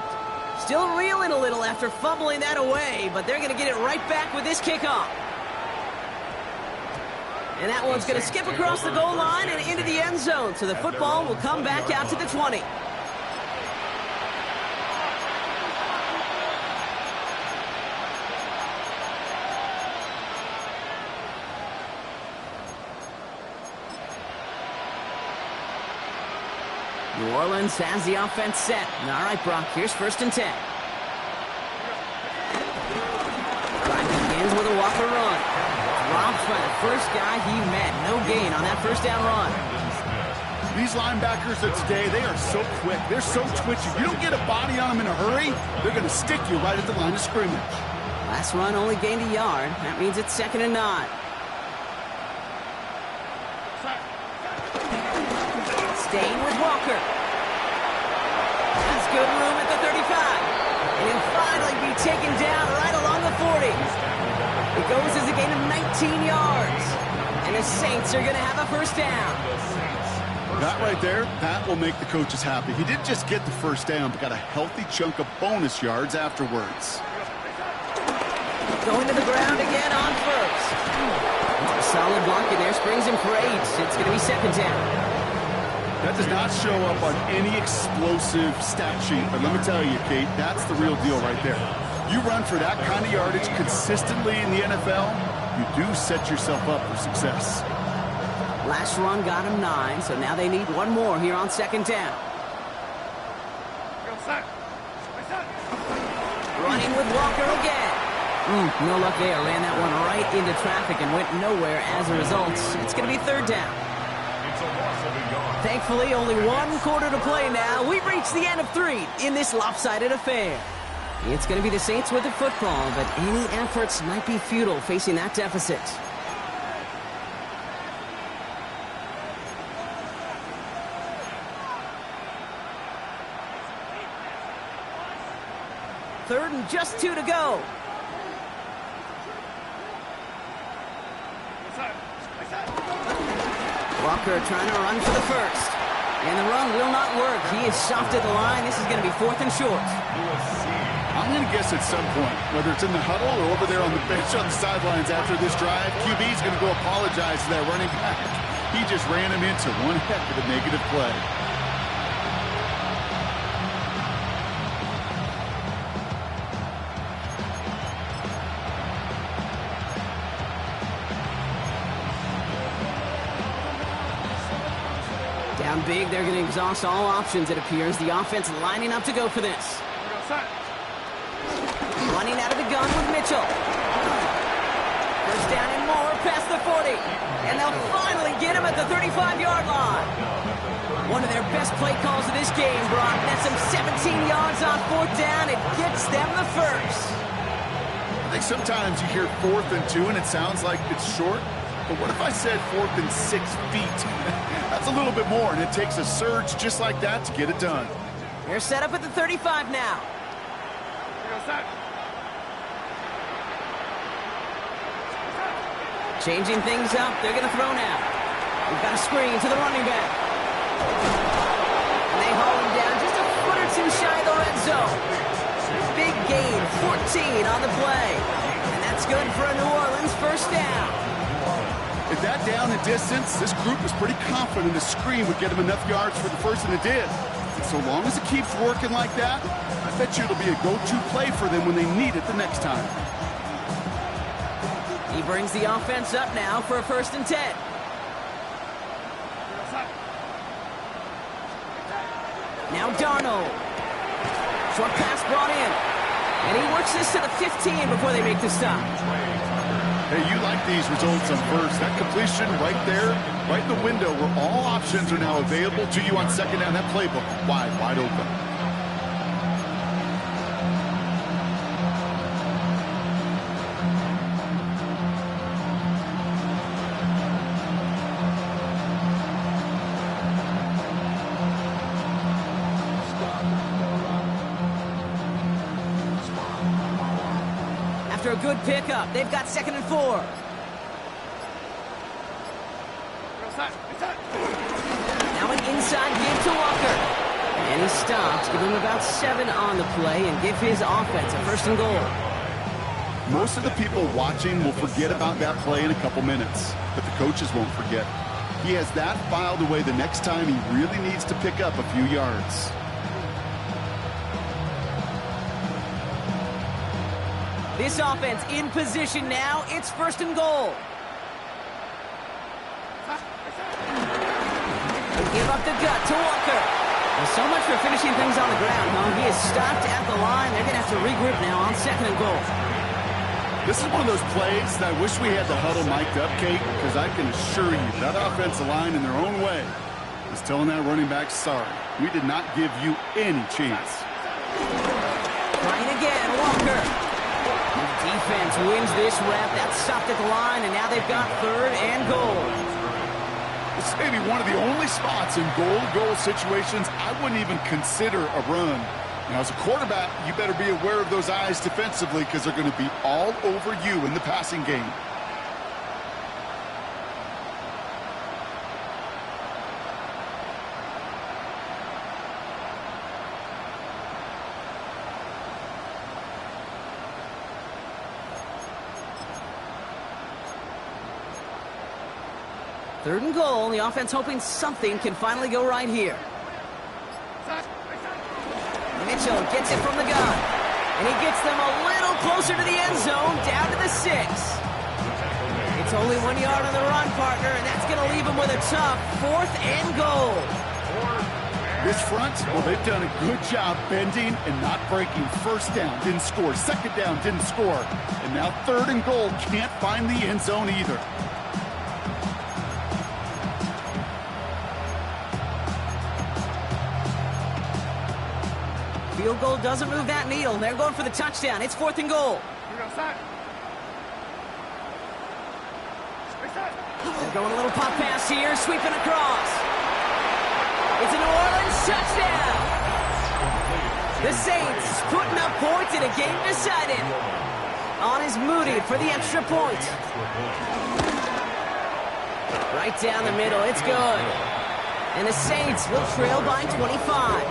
Still reeling a little after fumbling that away, but they're going to get it right back with this kickoff. And that one's going to skip across the goal line and into the end zone, so the football will come back out to the 20. New Orleans has the offense set. All right, Brock, here's first and 10. Drive begins with a Walker run. Dropped by the first guy he met. No gain on that first down run. These linebackers of today, they are so quick. They're so twitchy. You don't get a body on them in a hurry, they're going to stick you right at the line of scrimmage. Last run only gained a yard. That means it's 2nd and 9. Staying with Walker. That's good room at the 35. And he'll finally be taken down right along the 40. It goes as a gain of 19 yards. And the Saints are going to have a first down. That right there, that will make the coaches happy. He didn't just get the first down, but got a healthy chunk of bonus yards afterwards. Going to the ground again on first. Solid block in there, springs him for 8. It's going to be 2nd down. That does not show up on any explosive stat sheet, but let me tell you, Kate, that's the real deal right there. You run for that kind of yardage consistently in the NFL, you do set yourself up for success. Last run got him 9, so now they need one more here on 2nd down. Running with Walker again. No luck there. Ran that one right into traffic and went nowhere as a result. It's going to be 3rd down. Thankfully, only 1 quarter to play now. We've reached the end of 3 in this lopsided affair. It's going to be the Saints with the football, but any efforts might be futile facing that deficit. Third and just 2 to go. Walker trying to run for the first. And the run will not work. He is soft at the line. This is going to be 4th and short. I'm going to guess at some point, whether it's in the huddle or over there on the bench on the sidelines after this drive, QB's going to go apologize to that running back. He just ran him into one heck of a negative play. Down big, they're going to exhaust all options, it appears. The offense lining up to go for this. Running out of the gun with Mitchell. First down and more past the 40. And they'll finally get him at the 35-yard line. One of their best play calls of this game, Brock. That's them 17 yards on 4th down. It gets them the first. I think sometimes you hear 4th and 2 and it sounds like it's short. But what if I said 4th and 6 feet? That's a little bit more, and it takes a surge just like that to get it done. They're set up at the 35 now. Changing things up. They're going to throw now. We've got a screen to the running back. And they haul him down just a foot or two shy of the red zone. Big gain, 14 on the play. And that's good for a New Orleans first down. At that down and distance, this group was pretty confident the screen would get him enough yards for the first, and it did. And so long as it keeps working like that, I bet you it'll be a go-to play for them when they need it the next time. He brings the offense up now for a 1st and 10. Now Darnold. Short pass brought in. And he works this to the 15 before they make the stop. Hey, you like these results on first. That completion right there, right in the window where all options are now available to you on 2nd down. That playbook wide open. After a good pickup, they've got 2nd and 4. Now an inside give to Walker. And he stops, give him about 7 on the play, and give his offense a 1st and goal. Most of the people watching will forget about that play in a couple minutes, but the coaches won't forget. He has that filed away the next time he really needs to pick up a few yards. This offense in position now. It's 1st and goal. They give up the gut to Walker. Well, so much for finishing things on the ground, huh? He is stopped at the line. They're going to have to regroup now on 2nd and goal. This is one of those plays that I wish we had the huddle mic'd up, Kate, because I can assure you that offensive line in their own way is telling that running back, sorry, we did not give you any chance. Trying again, Walker. The defense wins this rep. That's stopped at the line, and now they've got 3rd and goal. This is maybe one of the only spots in goal situations I wouldn't even consider a run. Now, as a quarterback, you better be aware of those eyes defensively because they're going to be all over you in the passing game. Third and goal. The offense hoping something can finally go right here. Mitchell gets it from the gun. And he gets them a little closer to the end zone, down to the 6. It's only 1 yard on the run, partner, and that's going to leave him with a tough 4th and goal. This front, well, they've done a good job bending and not breaking. First down, didn't score. Second down, didn't score. And now 3rd and goal, can't find the end zone either. Field goal doesn't move that needle. They're going for the touchdown. It's 4th and goal. They're going a little pop pass here, sweeping across. It's a New Orleans touchdown. The Saints putting up points in a game decided. On is Moody for the extra point. Right down the middle. It's good. And the Saints will trail by 25.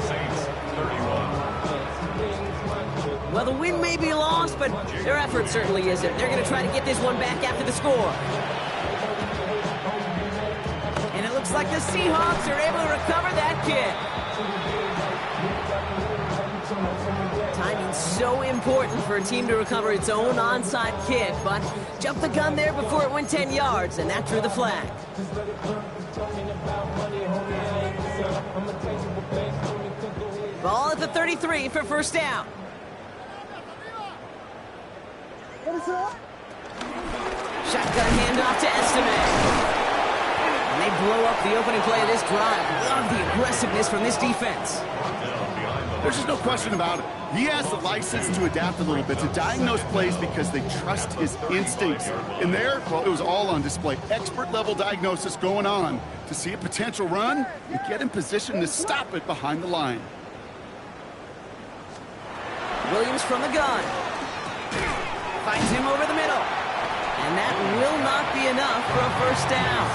Saints 31. Well, the win may be lost, but their effort certainly isn't. They're going to try to get this one back after the score. And it looks like the Seahawks are able to recover that kick. Timing's so important for a team to recover its own onside kick, but jumped the gun there before it went 10 yards, and that drew the flag. Ball at the 33 for first down. Shotgun handoff to Estime. And they blow up the opening play of this drive. Love the aggressiveness from this defense. There's just no question about it. He has the license to adapt a little bit, to diagnose plays because they trust his instincts. And there, well, it was all on display. Expert-level diagnosis going on to see a potential run and get in position to stop it behind the line. Williams from the gun. Finds him over the middle. And that will not be enough for a first down.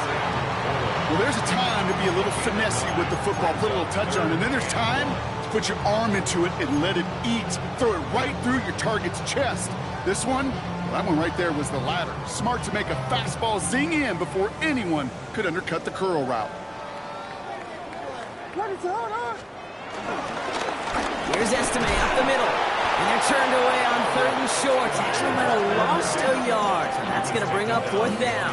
Well, there's a time to be a little finessey with the football, put a little touch on, and then there's time to put your arm into it and let it eat. Throw it right through your target's chest. This one, well, that one right there was the latter. Smart to make a fastball zing in before anyone could undercut the curl route. Here's Estime up the middle. And they're turned away on 3rd and short. Actually might have lost a yard. And that's going to bring up 4th down.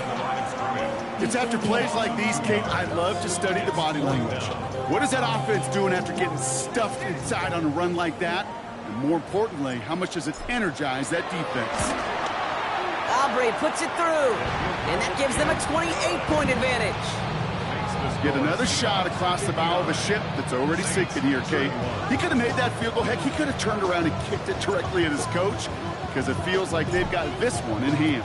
It's after plays like these, Kate, I love to study the body language. What is that offense doing after getting stuffed inside on a run like that? And more importantly, how much does it energize that defense? Aubrey puts it through. And that gives them a 28-point advantage. Get another shot across the bow of a ship that's already sinking here, Kate. He could have made that field goal. Heck, he could have turned around and kicked it directly at his coach because it feels like they've got this one in hand.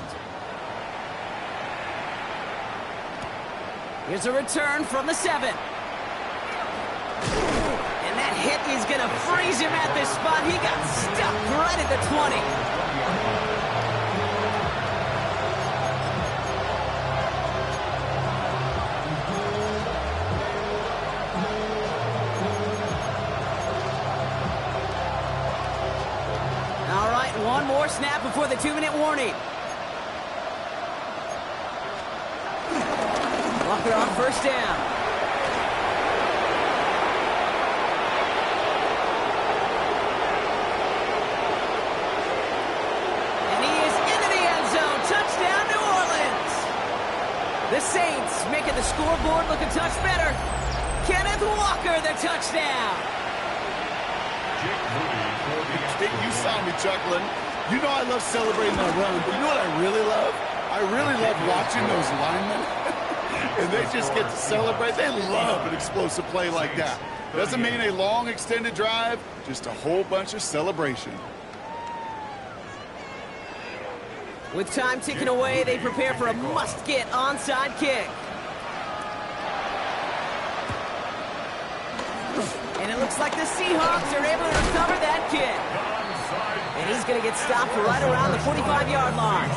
Here's a return from the 7. And that hit is going to freeze him at this spot. He got stuck right at the 20. All right, one more snap before the 2-minute warning. Walker on first down. And he is into the end zone. Touchdown, New Orleans. The Saints making the scoreboard look a touch better. Kenneth Walker, the touchdown. You saw me chuckling. You know I love celebrating that run, but you know what I really love? I really love watching those linemen. And they just get to celebrate. They love an explosive play like that. Doesn't mean a long extended drive, just a whole bunch of celebration. With time ticking away, they prepare for a must-get onside kick. And it looks like the Seahawks are able to recover that kick. And he's going to get stopped right around the 45-yard line.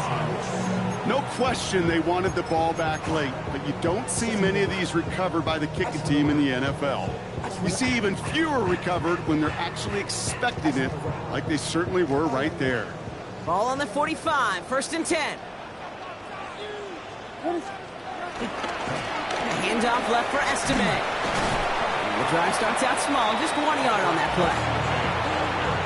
No question they wanted the ball back late, but you don't see many of these recovered by the kicking team in the NFL. You see even fewer recovered when they're actually expecting it, like they certainly were right there. Ball on the 45, 1st and 10. Handoff left for Estime. The drive starts out small, just 1 yard on that play.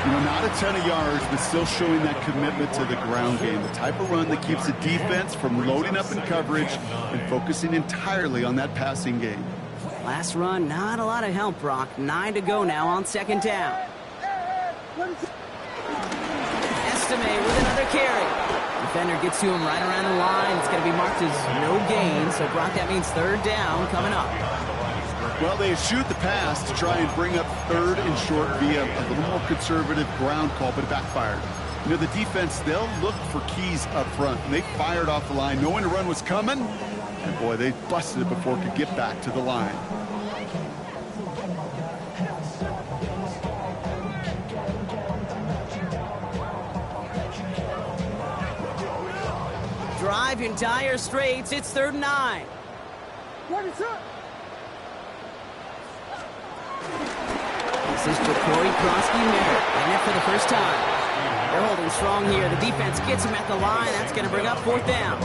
You know, not a ton of yards, but still showing that commitment to the ground game. The type of run that keeps the defense from loading up in coverage and focusing entirely on that passing game. Last run, not a lot of help, Brock. 9 to go now on 2nd down. Estime with another carry. Defender gets to him right around the line. It's going to be marked as no gain, so Brock, that means 3rd down coming up. Well, they eschewed the pass to try and bring up 3rd and short via a little more conservative ground call, but it backfired. You know, the defense, they'll look for keys up front, and they fired off the line knowing the run was coming, and boy, they busted it before it could get back to the line. Drive in dire straits. It's 3rd and 9. This is Jacory Krosky-Merritt, and it for the first time. They're holding strong here. The defense gets him at the line. That's going to bring up 4th down.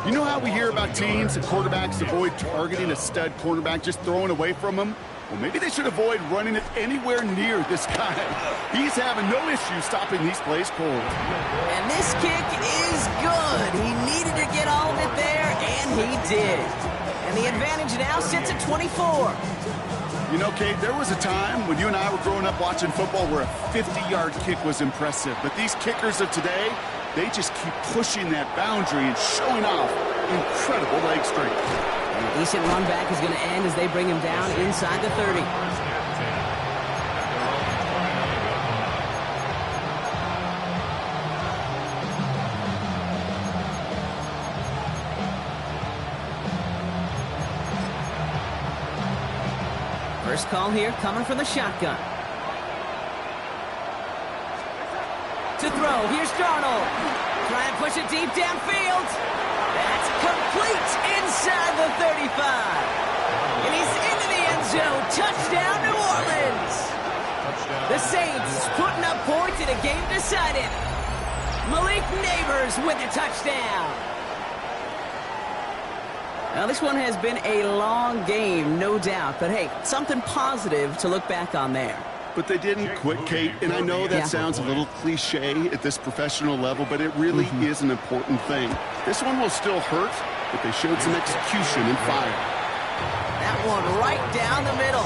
You know how we hear about teams and quarterbacks avoid targeting a stud cornerback, just throwing away from him? Well, maybe they should avoid running it anywhere near this guy. He's having no issue stopping these plays cold. And this kick is good. He needed to get all of it there, and he did. And the advantage now sits at 24. You know, Kate, there was a time when you and I were growing up watching football where a 50-yard kick was impressive. But these kickers of today, they just keep pushing that boundary and showing off incredible leg strength. And a decent run back is going to end as they bring him down inside the 30. First call here coming from the shotgun. To throw, here's Darnold. Trying to push it deep downfield. That's complete inside the 35. And he's into the end zone. Touchdown, New Orleans. The Saints putting up points in a game decided. Malik Nabers with a touchdown. Now, this one has been a long game, no doubt. But, hey, something positive to look back on there. But they didn't quit, Kate, and I know that sounds a little cliche at this professional level, but it really is an important thing. This one will still hurt, but they showed some execution and fire. That one right down the middle.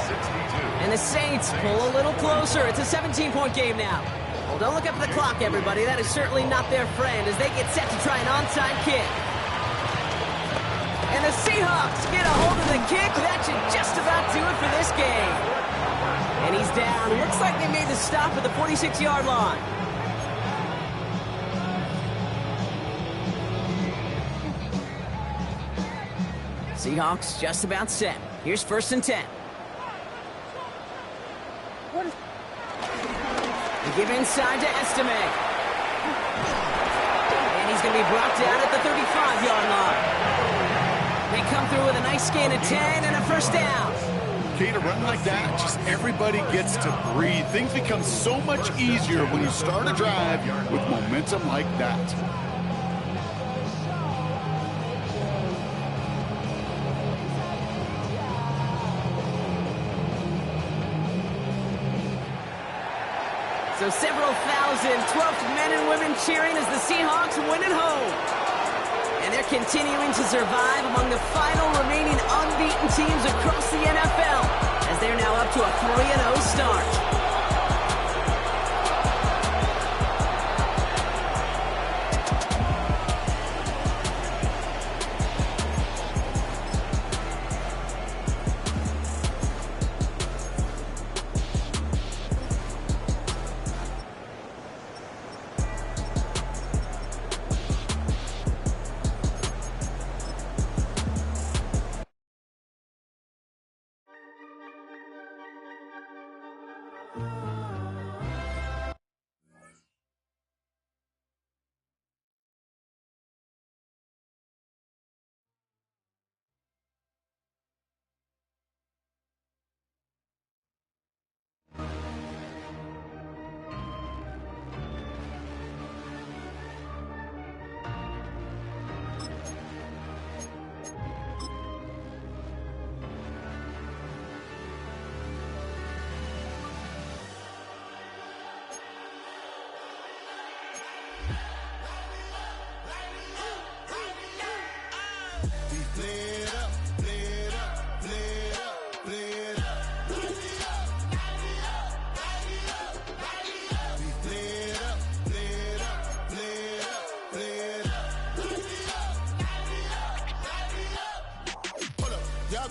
And the Saints pull a little closer. It's a 17-point game now. Well, don't look up at the clock, everybody. That is certainly not their friend as they get set to try an onside kick. And the Seahawks get a hold of the kick. That should just about do it for this game. And he's down. Looks like they made the stop at the 46-yard line. Seahawks just about set. Here's 1st and 10. They give inside to Estime. And he's going to be brought down at the 35-yard line. They come through with a nice gain of 10 and a 1st down. Kate, a run like that, just everybody gets to breathe. Things become so much easier when you start a drive with momentum like that. So several thousand 12th men and women cheering as the Seahawks win at home. And they're continuing to survive among the final remaining unbeaten teams across the NFL as they're now up to a 3-0 start.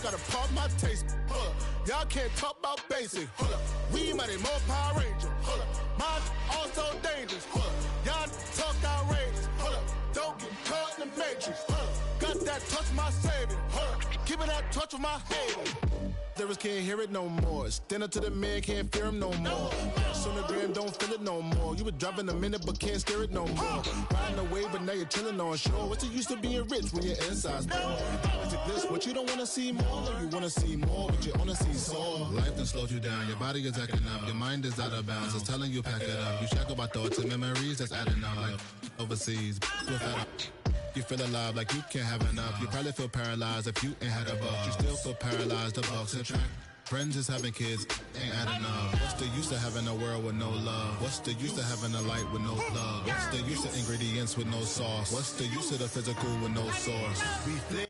Gotta pump my taste. Y'all can't talk about basic. We mighty more Power Ranger. Mine also dangerous. Y'all talk outrageous. Don't get caught in the matrix. Got that touch my savior. Give it that touch with my hater. Lyrics can't hear it no more. Stand up to the man, can't fear him no more. Posts on the gram, don't feel it no more. You were driving a minute, but can't steer it no more. Riding away, but now you're chilling on shore. What's the use of being rich when your inside's poor? This, what you don't want to see more, or you want to see more, but you wanna see soar. Life done slowed you down, your body is acting up, your mind is out of bounds, it's telling you pack it up. You shackle by thoughts and memories that's adding up like overseas. You feel alive like you can't have enough. You probably feel paralyzed if you ain't had a buck. You still feel paralyzed, the bucks attract. Friends is having kids, ain't adding up. What's the use of having a world with no love? What's the use of having a light with no plug? What's the use of ingredients with no sauce? What's the use of the physical with no source?